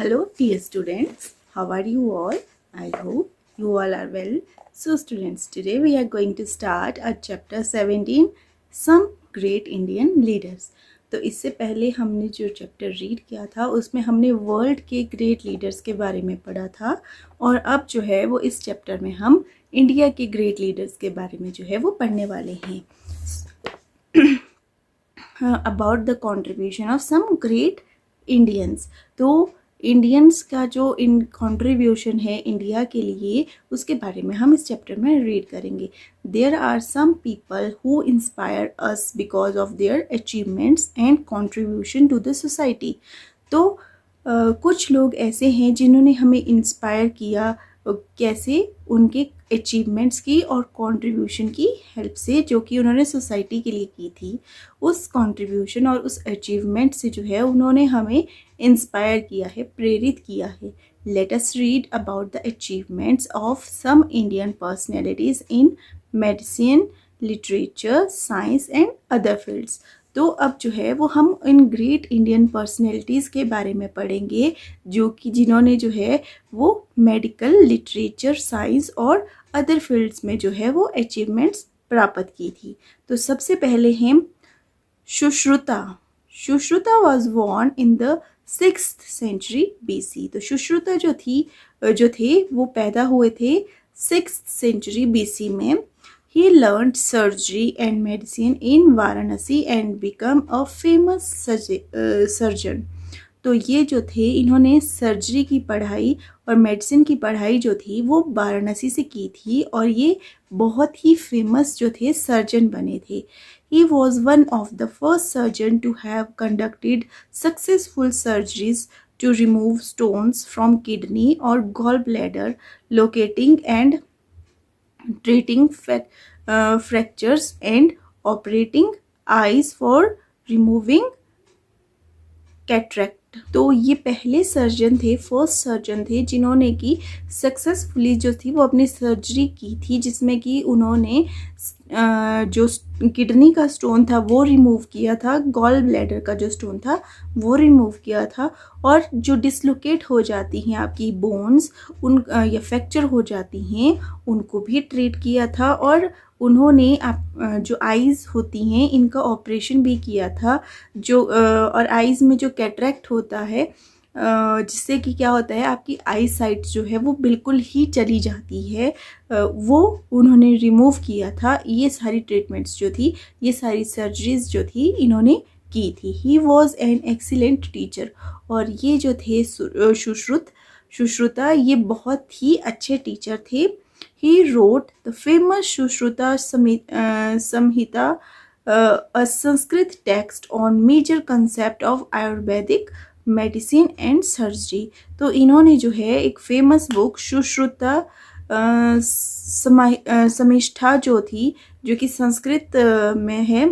Hello dear students, how are you all? I hope you all are well. So students, today we are going to start our chapter 17, Some Great Indian Leaders. तो इससे पहले हमने जो chapter read किया था उसमें हमने world के ग्रेट लीडर्स के बारे में पढ़ा था और अब जो है वो इस चैप्टर में हम इंडिया के ग्रेट लीडर्स के बारे में जो है वो पढ़ने वाले हैं. About the contribution of some great Indians. तो इंडियंस का जो इन कंट्रीब्यूशन है इंडिया के लिए उसके बारे में हम इस चैप्टर में रीड करेंगे. There are some people who inspire us because of their achievements and contribution to the society. तो कुछ लोग ऐसे हैं जिन्होंने हमें इंस्पायर किया, कैसे उनके अचीवमेंट्स की और कंट्रीब्यूशन की हेल्प से जो कि उन्होंने सोसाइटी के लिए की थी. उस कंट्रीब्यूशन और उस अचीवमेंट से जो है उन्होंने हमें इंस्पायर किया है, प्रेरित किया है. Let us read about the achievements of some Indian personalities in medicine, literature, science and other fields. तो अब जो है वो हम इन ग्रेट इंडियन पर्सनैलिटीज़ के बारे में पढ़ेंगे जो कि जिन्होंने जो है वो मेडिकल, लिटरेचर, साइंस और अदर फील्ड्स में जो है वो अचीवमेंट्स प्राप्त की थी. तो सबसे पहले हैं Sushruta. Sushruta was born in the 6th century BC. तो सुश्रुता जो थे वो पैदा हुए थे 6th century BC में. He learned surgery and medicine in Varanasi and became a famous surgeon. तो ये जो थे इन्होंने सर्जरी की पढ़ाई और मेडिसिन की पढ़ाई जो थी वो वाराणसी से की थी और ये बहुत ही फेमस जो थे सर्जन बने थे. He was one of the first surgeon to have conducted successful surgeries to remove stones from kidney or gallbladder, locating and treating fractures and operating eyes for removing cataract. तो ये पहले surgeon थे, first surgeon थे जिन्होंने की successfully जो थी वो अपनी सर्जरी की थी जिसमें कि उन्होंने जो किडनी का स्टोन था वो रिमूव किया था, गॉल ब्लैडर का जो स्टोन था वो रिमूव किया था और जो डिसलोकेट हो जाती हैं आपकी बोन्स उन या फ्रैक्चर हो जाती हैं उनको भी ट्रीट किया था और उन्होंने जो आइज़ होती हैं इनका ऑपरेशन भी किया था. जो और आइज़ में जो कैटरैक्ट होता है जिससे कि क्या होता है आपकी आई साइट जो है वो बिल्कुल ही चली जाती है, वो उन्होंने रिमूव किया था. ये सारी ट्रीटमेंट्स जो थी, ये सारी सर्जरीज जो थी इन्होंने की थी. He was an excellent teacher. और ये जो थे सुश्रुता ये बहुत ही अच्छे टीचर थे. He wrote the famous Sushruta Samhita, a Sanskrit text on major concept of Ayurvedic medicine and surgery. तो इन्होंने जो है एक फेमस बुक सुश्रुता समिष्ठा जो थी जो कि संस्कृत में है,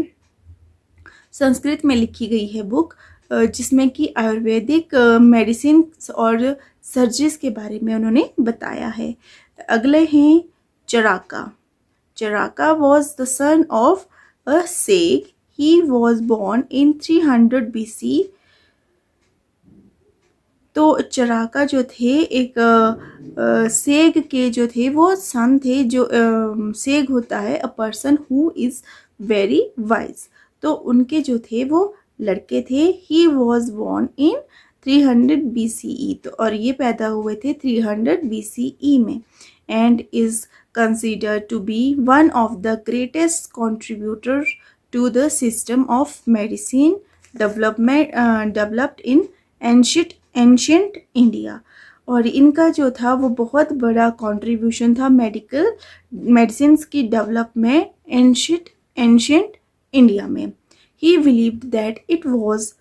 संस्कृत में लिखी गई है बुक जिसमें कि आयुर्वेदिक मेडिसिन और सर्जरीज के बारे में उन्होंने बताया है. अगले हैं Charaka. Charaka was the son of a sage. He was born in 300 BC. तो चराका जो थे एक सेग के जो थे वो सन थे. जो सेग होता है a person who is very wise. तो उनके जो थे वो लड़के थे. ही वॉज बॉर्न इन 300 BCE. तो और ये पैदा हुए थे 300 BCE में and is considered to be one of the greatest contributors to the system of medicine developed in ancient India. और इनका जो था वो बहुत बड़ा कंट्रीब्यूशन था मेडिसिन की डेवलपमेंट एंशियंट इंडिया में. He believed that it was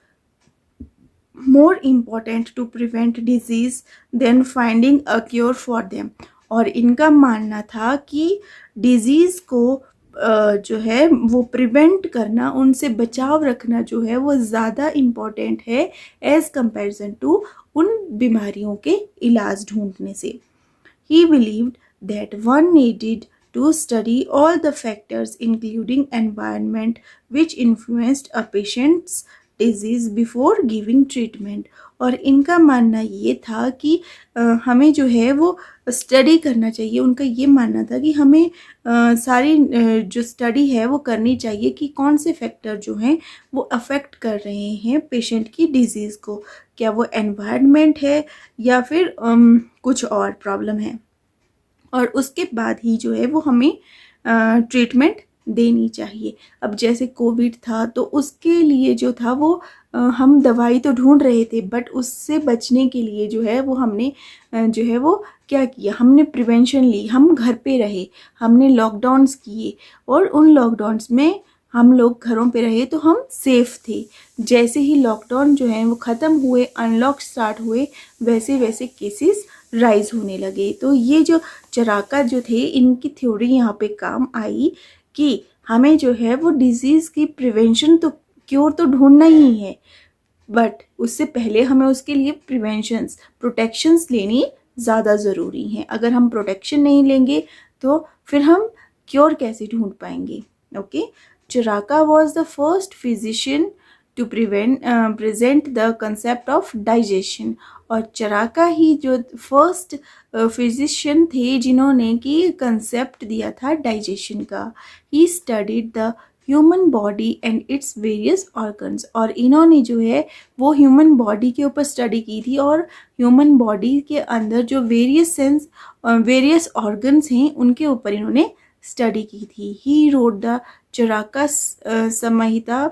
more important to prevent disease than finding a cure for them. और इनका मानना था कि डिजीज़ को जो है वो प्रिवेंट करना, उनसे बचाव रखना जो है वो ज़्यादा इम्पॉर्टेंट है एज़ कंपैरिजन टू उन बीमारियों के इलाज ढूंढने से. ही believed that one needed to study all the factors including environment which influenced a patient's disease before giving treatment. और इनका मानना ये था कि हमें जो है वो स्टडी करना चाहिए। उनका ये मानना था कि हमें सारी जो स्टडी है वो करनी चाहिए कि कौन से फैक्टर जो हैं वो अफेक्ट कर रहे हैं पेशेंट की डिजीज़ को, क्या वो एनवायरनमेंट है या फिर कुछ और प्रॉब्लम है, और उसके बाद ही जो है वो हमें ट्रीटमेंट देनी चाहिए। अब जैसे कोविड था तो उसके लिए जो था वो हम दवाई तो ढूंढ रहे थे, बट उससे बचने के लिए जो है वो हमने जो है वो क्या किया, हमने प्रिवेंशन ली, हम घर पे रहे, हमने लॉकडाउन्स किए और उन लॉकडाउन्स में हम लोग घरों पे रहे तो हम सेफ थे। जैसे ही लॉकडाउन जो है वो ख़त्म हुए, अनलॉक स्टार्ट हुए, वैसे वैसे केसेस राइज होने लगे। तो ये जो चराका जो थे इनकी थ्योरी यहाँ पे काम आई कि हमें जो है वो डिजीज़ की प्रिवेंशन तो, क्योर तो ढूंढना ही है, बट उससे पहले हमें उसके लिए प्रोटेक्शंस लेनी ज़्यादा ज़रूरी हैं। अगर हम प्रोटेक्शन नहीं लेंगे तो फिर हम क्योर कैसे ढूंढ पाएंगे। Okay, Charaka was the first physician to present the concept of digestion. और चराका ही जो फर्स्ट फिजिशियन थे जिन्होंने कि कंसेप्ट दिया था डाइजेशन का। He studied the human body and its various organs. और इन्होंने जो है वो ह्यूमन बॉडी के ऊपर स्टडी की थी और ह्यूमन बॉडी के अंदर जो वेरियस ऑर्गन्स हैं उनके ऊपर इन्होंने स्टडी की थी। He read the Charaka Samhita,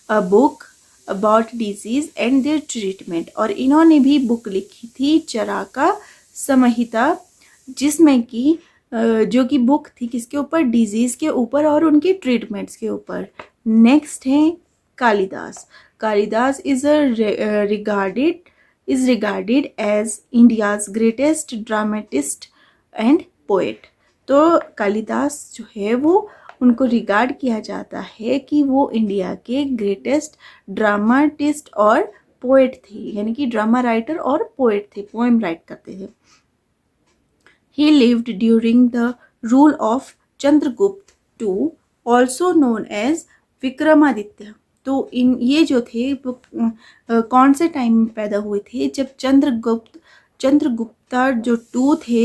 a book about disease and their treatment. और इन्होंने भी बुक लिखी थी चराका संहिता, जिसमें कि जो कि बुक थी किसके ऊपर, डिजीज के ऊपर और उनके ट्रीटमेंट्स के ऊपर। नेक्स्ट है Kalidas. Kalidas is regarded as India's greatest dramatist and poet. तो कालिदास जो है वो उनको रिगार्ड किया जाता है कि वो इंडिया के ग्रेटेस्ट ड्रामाटिस्ट और पोएट थे, यानी कि ड्रामा राइटर और पोएट थे, पोएम राइट करते थे। He lived during the rule of Chandragupta II, also known as Vikramaditya. तो इन ये जो थे वो कौन से टाइम में पैदा हुए थे, जब चंद्रगुप्ता जो टू थे,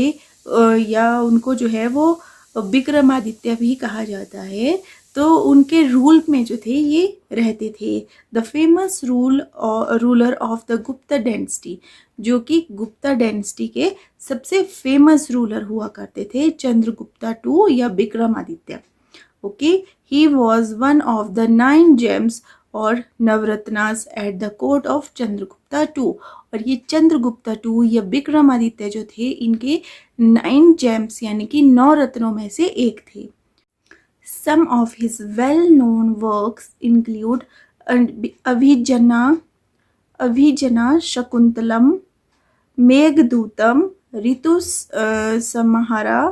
या उनको जो है वो विक्रमादित्य भी कहा जाता है, तो उनके रूल में जो थे ये रहते थे। The famous ruler of the Gupta dynasty, जो कि गुप्ता डायनेस्टी के सबसे फेमस रूलर हुआ करते थे, चंद्रगुप्ता टू या Vikramaditya. Okay, he was one of the 9 gems और Navratnas at the court of Chandragupta two. और ये चंद्रगुप्ता टू या विक्रमादित्य जो थे इनके 9 जेम्स यानी कि 9 रत्नों में से एक थे। Some of his well-known works include Abhijana Shakuntalam, Meghdutam, Ritu Samhara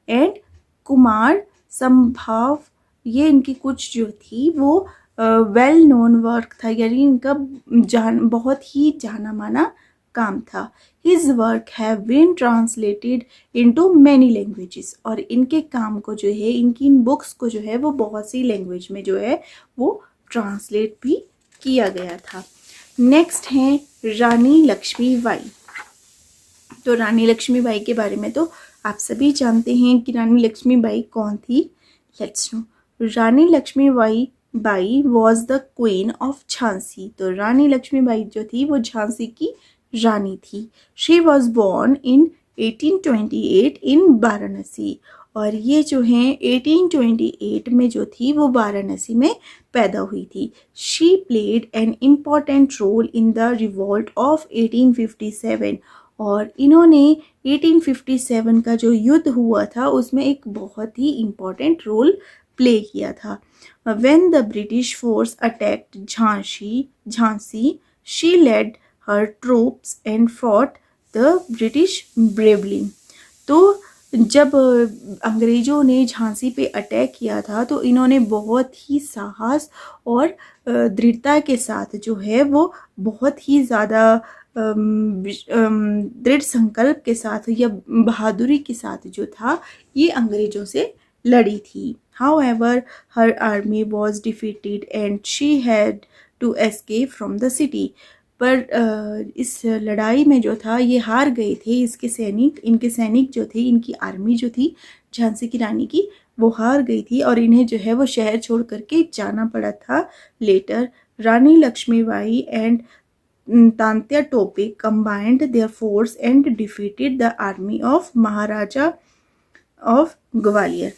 and Kumar Sambhav। ये इनकी कुछ जो थी वो वेल नोन वर्क था, यानी इनका बहुत ही जाना माना काम था। His work have been translated into many languages। और इनके काम को जो है, इनकी इन बुक्स को जो है वो बहुत सी लैंग्वेज में जो है वो ट्रांसलेट भी किया गया था। नेक्स्ट है रानी लक्ष्मीबाई। तो रानी लक्ष्मीबाई के बारे में तो आप सभी जानते हैं कि रानी लक्ष्मीबाई कौन थी। Let's know. Rani Lakshmibai was the queen of Jhansi. तो रानी लक्ष्मीबाई जो थी वो झांसी की रानी थी। शी वॉज बॉर्न इन 1828 इन वाराणसी। और ये जो है 1828 में जो थी वो वाराणसी में पैदा हुई थी। She played an important role in the revolt of 1857। और इन्होंने 1857 का जो युद्ध हुआ था उसमें एक बहुत ही इम्पॉर्टेंट रोल प्ले किया था। When the British force attacked Jhansi, she led her troops and fought the British bravely। तो जब अंग्रेज़ों ने झांसी पे अटैक किया था तो इन्होंने बहुत ही साहस और दृढ़ता के साथ जो है वो बहुत ही ज़्यादा दृढ़ संकल्प के साथ या बहादुरी के साथ जो था ये अंग्रेज़ों से लड़ी थी। However, her army was defeated and she had to escape from the city। पर इस लड़ाई में जो था ये हार गए थे। इनके सैनिक जो थे, इनकी आर्मी जो थी झांसी की रानी की, वो हार गई थी और इन्हें जो है वो शहर छोड़ करके जाना पड़ा था। Later Rani Lakshmibai and Tantya Tope combined their force and defeated the army of Maharaja of Gwalior.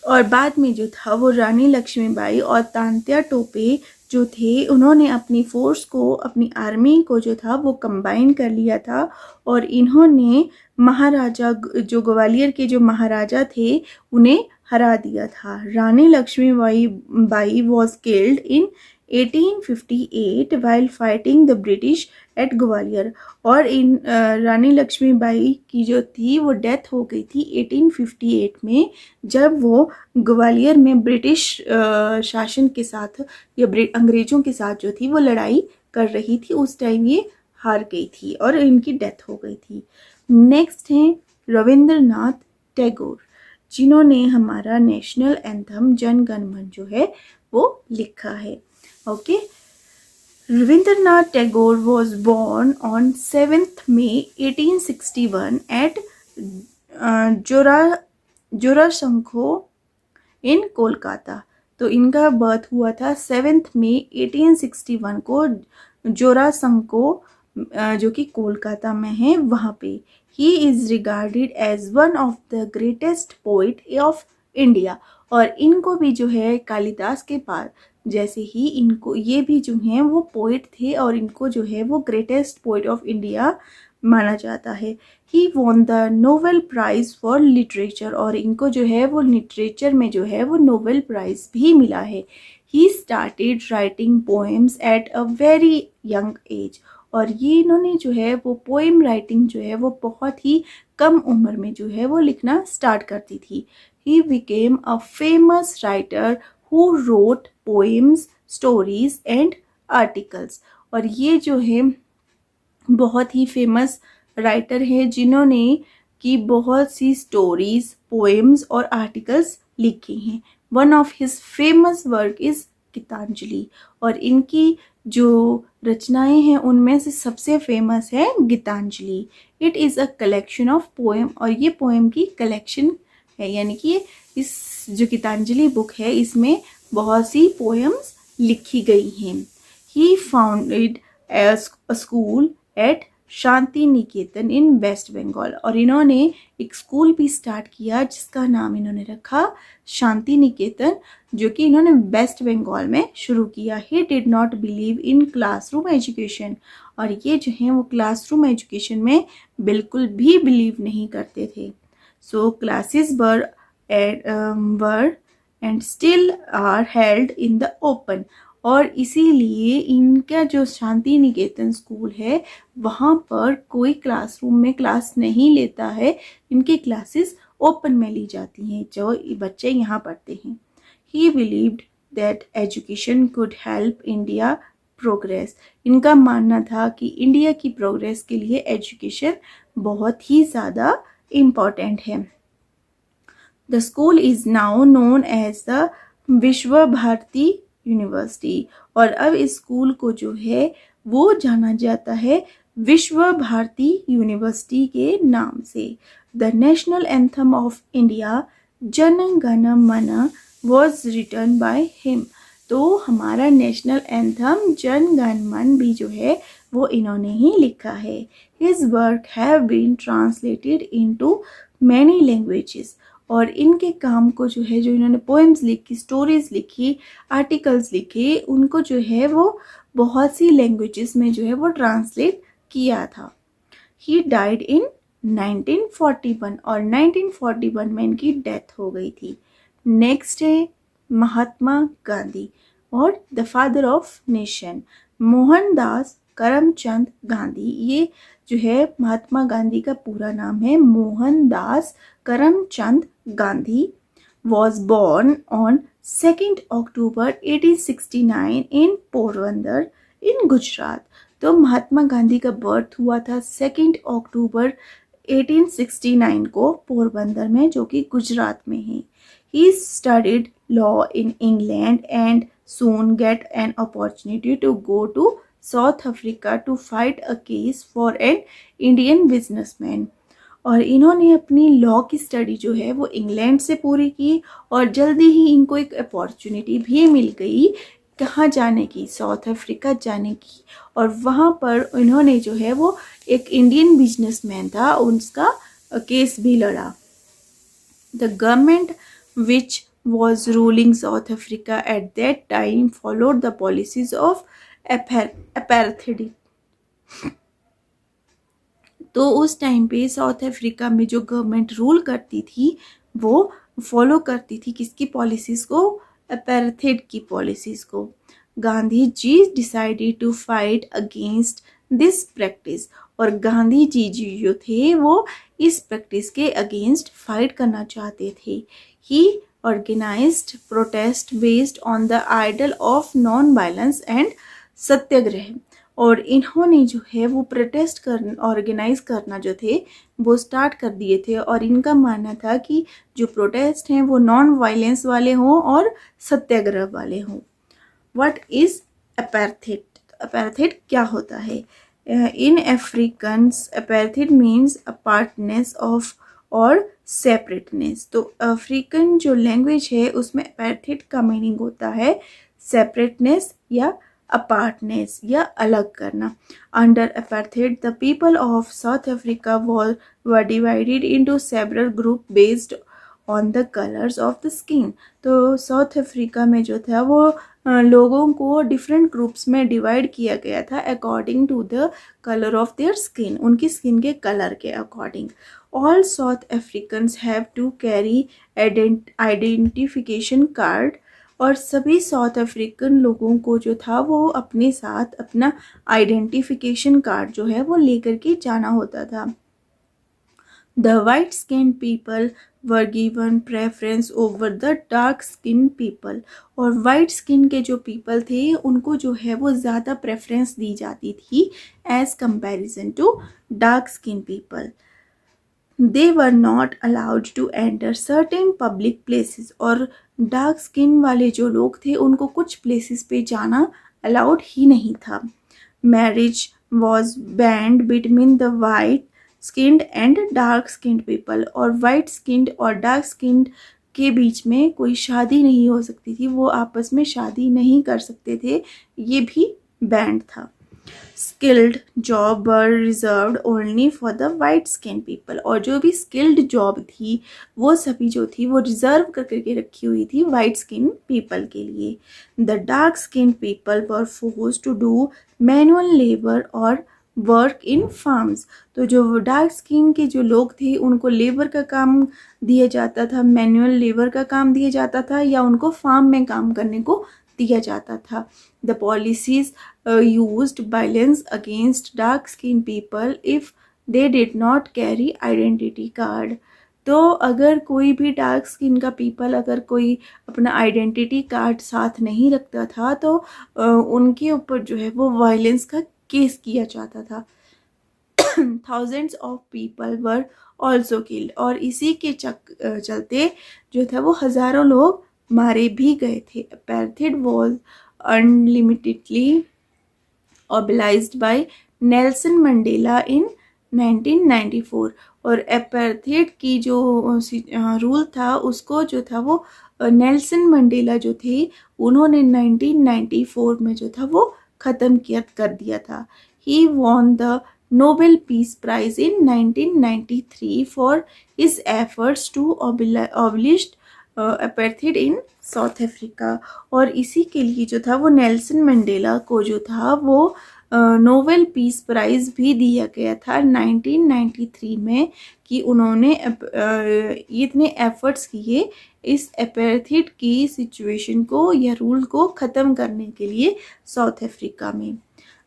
और बाद में जो था वो रानी लक्ष्मीबाई और तांत्या टोपे जो थे, उन्होंने अपनी फोर्स को, अपनी आर्मी को जो था वो कंबाइन कर लिया था और इन्होंने महाराजा, जो ग्वालियर के जो महाराजा थे, उन्हें हरा दिया था। Rani Lakshmibai was killed in 1858 while fighting the British at Gwalior. और रानी लक्ष्मीबाई की जो थी वो डेथ हो गई थी 1858 में, जब वो ग्वालियर में ब्रिटिश शासन के साथ या अंग्रेजों के साथ जो थी वो लड़ाई कर रही थी। उस टाइम ये हार गई थी और इनकी डेथ हो गई थी। नेक्स्ट हैं रविंद्रनाथ टैगोर, जिन्होंने हमारा नेशनल एंथम जन गण मन जो है वो लिखा है। Okay, Rabindranath Tagore was born on 7th May 1861 at जोराशंको इन कोलकाता। तो इनका बर्थ हुआ था 7 मई 1861 को जोराशंको, जो कि कोलकाता में है, वहाँ पे। He is regarded as one of the greatest poet of India. और इनको भी जो है कालिदास के पास जैसे ही इनको, ये भी जो हैं वो पोइट थे और इनको जो है वो ग्रेटेस्ट पोइट ऑफ इंडिया माना जाता है। He won the Nobel prize for literature, और इनको जो है वो लिटरेचर में जो है वो नोबेल प्राइज भी मिला है। He started writing poems at a very young age, और ये इन्होंने जो है वो पोएम राइटिंग जो है वो बहुत ही कम उम्र में जो है वो लिखना स्टार्ट करती थी। He became a famous writer who wrote poems, stories and articles। और ये जो है बहुत ही फेमस राइटर है जिन्होंने की बहुत सी स्टोरीज, पोएम्स और आर्टिकल्स लिखे हैं। One of his famous work is Gitanjali, और इनकी जो रचनाएं हैं उनमें से सबसे फेमस है Gitanjali. It is a collection of poem, और ये पोएम की कलेक्शन है, यानी कि इस जो गीतांजलि बुक है इसमें बहुत सी पोएम्स लिखी गई हैं। He founded a school at Shantiniketan in West Bengal, और इन्होंने एक स्कूल भी स्टार्ट किया जिसका नाम इन्होंने रखा शांति निकेतन, जो कि इन्होंने वेस्ट बंगाल में शुरू किया। He did not believe in classroom education, और ये जो है वो क्लासरूम एजुकेशन में बिल्कुल भी बिलीव नहीं करते थे। So classes were and still are held in the open, और इसीलिए इनका जो शांति निकेतन स्कूल है वहाँ पर कोई क्लासरूम में क्लास नहीं लेता है, इनकी क्लासेस ओपन में ली जाती हैं जो बच्चे यहाँ पढ़ते हैं। ही believed that education could help India progress, इनका मानना था कि इंडिया की प्रोग्रेस के लिए एजुकेशन बहुत ही ज़्यादा इम्पॉर्टेंट है। The school is now known as the Vishwa Bharati university, और अब इस स्कूल को जो है वो जाना जाता है विश्व भारती यूनिवर्सिटी के नाम से। The national anthem of India Jana Gana मन वॉज रिटन बाय हिम, तो हमारा नेशनल एंथम जन गण मन भी जो है वो इन्होंने ही लिखा है। His work have been translated into many languages, और इनके काम को जो है, जो इन्होंने पोएम्स लिखी, स्टोरीज लिखी, आर्टिकल्स लिखे, उनको जो है वो बहुत सी लैंग्वेजेस में जो है वो ट्रांसलेट किया था। ही डाइड इन 1941, और 1941 में इनकी डेथ हो गई थी। नेक्स्ट है महात्मा गांधी और the father of nation, Mohandas Karamchand Gandhi. ये जो है महात्मा गांधी का पूरा नाम है Mohandas Karamchand Gandhi. Was born on 2 अक्टूबर 1869 इन पोरबंदर इन गुजरात। तो महात्मा गांधी का बर्थ हुआ था 2 अक्टूबर 1869 को पोरबंदर में, जो कि गुजरात में है। He studied law in England and soon get an opportunity to go to South Africa to fight a case for an Indian businessman. और इन्होंने अपनी लॉ की स्टडी जो है वो इंग्लैंड से पूरी की और जल्दी ही इनको एक अपॉर्चुनिटी भी मिल गई कहाँ जाने की, साउथ अफ्रीका जाने की। और वहाँ पर इन्होंने जो है वो एक इंडियन बिजनेसमैन था उसका केस भी लड़ा। The government which was ruling South Africa at that time followed the policies of apartheid। तो उस टाइम पे साउथ अफ्रीका में जो गवर्नमेंट रूल करती थी वो फॉलो करती थी किसकी पॉलिसीज को, अपार्थाइड की पॉलिसीज को। Gandhi ji decided to fight against this practice. और गांधी जी जो थे वो इस प्रैक्टिस के अगेंस्ट फाइट करना चाहते थे। ही organized protest based on the ideal of non-violence and सत्याग्रह। और इन्होंने जो है वो प्रोटेस्ट कर ऑर्गेनाइज करना जो थे वो स्टार्ट कर दिए थे। और इनका मानना था कि जो प्रोटेस्ट हैं वो नॉन वायलेंस वाले हों और सत्याग्रह वाले हों। What is apartheid? अपार्थाइड क्या होता है? इन अफ्रीकन्स अपार्थाइड मीन्स अपार्टनेस ऑफ और सेपरेटनेस। तो अफ्रीकन जो लैंग्वेज है उसमें अपार्थाइड का मीनिंग होता है सेपरेटनेस या अपार्टनेस या अलग करना। Under apartheid the people of south Africa were divided into several group based on the colours of the skin. तो साउथ अफ्रीका में जो था वो लोगों को डिफरेंट ग्रुप्स में डिवाइड किया गया था according to the colour of their skin, उनकी स्किन के कलर के according. All South Africans have to carry identification card. और सभी साउथ अफ्रीकन लोगों को जो था वो अपने साथ अपना आइडेंटिफिकेशन कार्ड जो है वो लेकर के जाना होता था। The white skinned people were given preference over the dark skinned people। और white skin के जो people थे उनको जो है वो ज़्यादा preference दी जाती थी as comparison to dark skinned people। They were not allowed to enter certain public places। और डार्क स्किन वाले जो लोग थे उनको कुछ places पे जाना अलाउड ही नहीं था। Marriage was banned between the white skinned and dark skinned people. और वाइट स्किन्ड और डार्क स्किन्ड के बीच में कोई शादी नहीं हो सकती थी, वो आपस में शादी नहीं कर सकते थे, ये भी बैंड था। Skilled job were reserved only for the white skin people. और जो भी स्किल्ड जॉब थी वो सभी जो थी वो रिजर्व करके रखी हुई थी वाइट स्किन पीपल के लिए। The dark skin people were forced to do manual labour और वर्क इन फार्म्स। तो जो डार्क स्किन के जो लोग थे उनको लेबर का काम दिया जाता था, मैनुअल लेबर का काम दिया जाता था या उनको फार्म में काम करने को दिया जाता था। The policies used violence against dark skin people if they did not carry identity card. तो अगर कोई भी डार्क स्किन का पीपल अगर कोई अपना आइडेंटिटी कार्ड साथ नहीं रखता था तो उनके ऊपर जो है वो वायलेंस का केस किया जाता था। Thousands of people were also killed. और इसी के चलते जो था वो हज़ारों लोग मारे भी गए थे। Apartheid was unlimitedly obliged by Nelson Mandela in 1994। और अपार्थाइड की जो रूल था उसको जो था वो नेल्सन मंडेला जो थे उन्होंने 1994 में जो था वो ख़त्म कर दिया था। He won the Nobel Peace Prize in 1993 for his efforts to abolish apartheid in South Africa। और इसी के लिए जो था वो नेल्सन मंडेला को जो था वो नोबेल पीस प्राइज़ भी दिया गया था 1993 में कि उन्होंने इतने एफर्ट्स किए इस अपार्थाइड की सिचुएशन को या रूल को ख़त्म करने के लिए साउथ अफ्रीका में।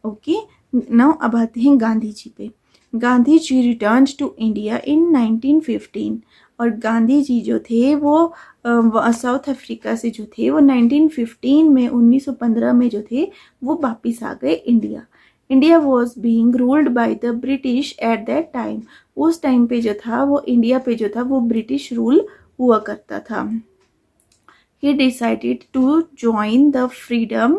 ओके, नाउ अब आते हैं गांधी जी पे। Gandhi ji return to India in 1915। और गांधी जी जो थे वो साउथ अफ्रीका से जो थे वो 1915 में 1915 में जो थे वो वापस आ गए India. India was being ruled by the British at that time. उस टाइम पे जो था वो इंडिया पे जो था वो ब्रिटिश रूल हुआ करता था। He decided to join the freedom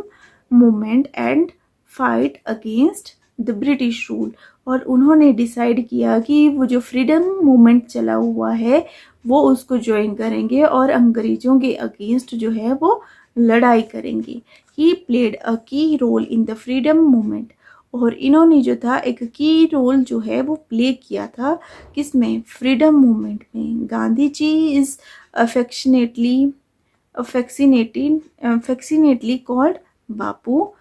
movement and fight against the British rule, और उन्होंने डिसाइड किया कि वो जो फ्रीडम मूवमेंट चला हुआ है वो उसको ज्वाइन करेंगे और अंग्रेज़ों के अगेंस्ट जो है वो लड़ाई करेंगे। ही played a key role in the freedom movement, और इन्होंने जो था एक की रोल जो है वो प्ले किया था किसमें, फ्रीडम मूवमेंट में। Gandhi ji is affectionately called बापू,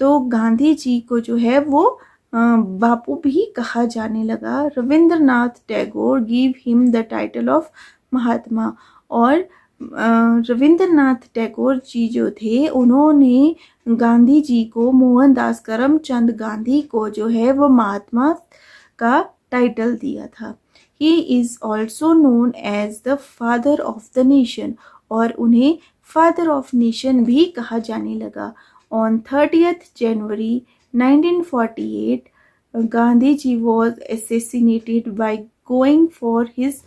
तो गांधी जी को जो है वो बापू भी कहा जाने लगा। Rabindranath Tagore give him the title of Mahatma, और रविंद्रनाथ टैगोर जी जो थे उन्होंने गांधी जी को, मोहनदास करमचंद गांधी को जो है वो महात्मा का टाइटल दिया था। He is also known as the father of the nation, और उन्हें फादर ऑफ नेशन भी कहा जाने लगा। On 30th January 1948, Gandhi ji was assassinated by going for his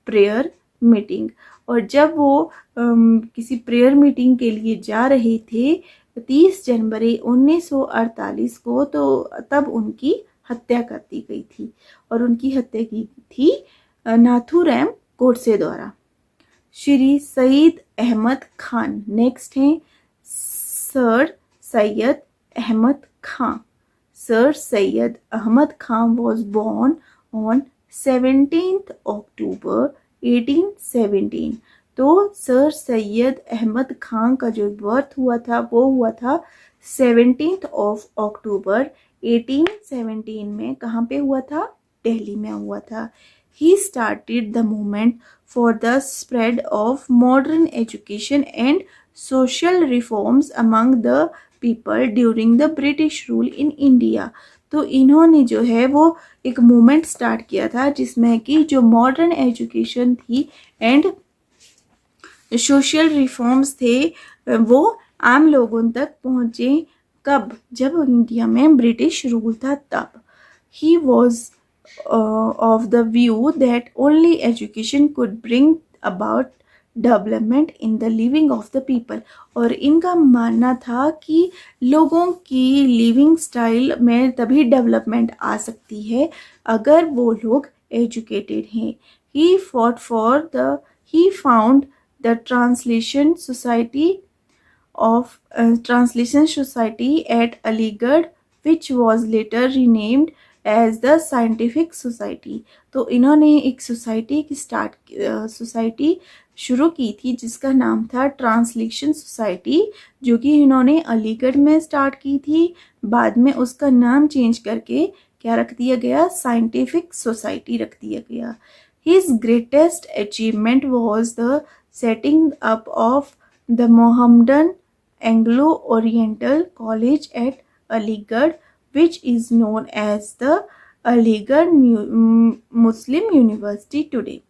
prayer meeting, और जब वो किसी प्रेयर मीटिंग के लिए जा रहे थे 30 जनवरी 1948 को, तो तब उनकी हत्या कर दी गई थी, और उनकी हत्या की थी नाथूराम गोडसे द्वारा। श्री सईद अहमद खान नेक्स्ट हैं, sir Syed Ahmad Khan. Sir Syed Ahmad Khan was born on 17th October 1817। तो सर सैयद अहमद खान का जो बर्थ हुआ था वो हुआ था 17th of October 1817 में। कहाँ पे हुआ था, दिल्ली में हुआ था। He started the movement for the spread of modern education and social reforms among the people during the British rule in India। तो इन्होंने जो है वो एक मूवमेंट स्टार्ट किया था जिसमें कि जो मॉडर्न एजुकेशन थी एंड सोशल रिफॉर्म्स थे वो आम लोगों तक पहुँचे। कब, जब इंडिया में ब्रिटिश रूल था तब। He was of the view that only education could bring about development in the living of the people, और इनका मानना था कि लोगों की लिविंग स्टाइल में तभी डेवलपमेंट आ सकती है अगर वो लोग एजुकेटेड हैं। he found the translation society at Aligarh, which was later renamed as the scientific society. तो इन्होंने एक सोसाइटी शुरू की थी जिसका नाम था ट्रांसलेशन सोसाइटी, जो कि इन्होंने अलीगढ़ में स्टार्ट की थी। बाद में उसका नाम चेंज करके क्या रख दिया गया, साइंटिफिक सोसाइटी रख दिया गया। His greatest achievement was the setting up of the Mohammedan Anglo oriental college eight Aligarh, which is known as the Aligarh Muslim University today।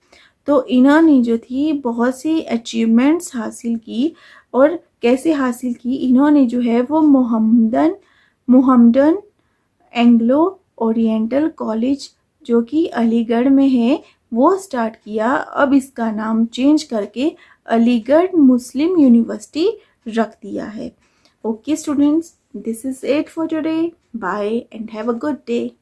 तो इन्होंने जो थी बहुत सी अचीवमेंट्स हासिल की, और कैसे हासिल की, इन्होंने जो है वो मोहम्मदन एंग्लो ओरिएंटल कॉलेज जो कि अलीगढ़ में है वो स्टार्ट किया। अब इसका नाम चेंज करके अलीगढ़ मुस्लिम यूनिवर्सिटी रख दिया है। Okay students, this is it for today. Bye and have a good day.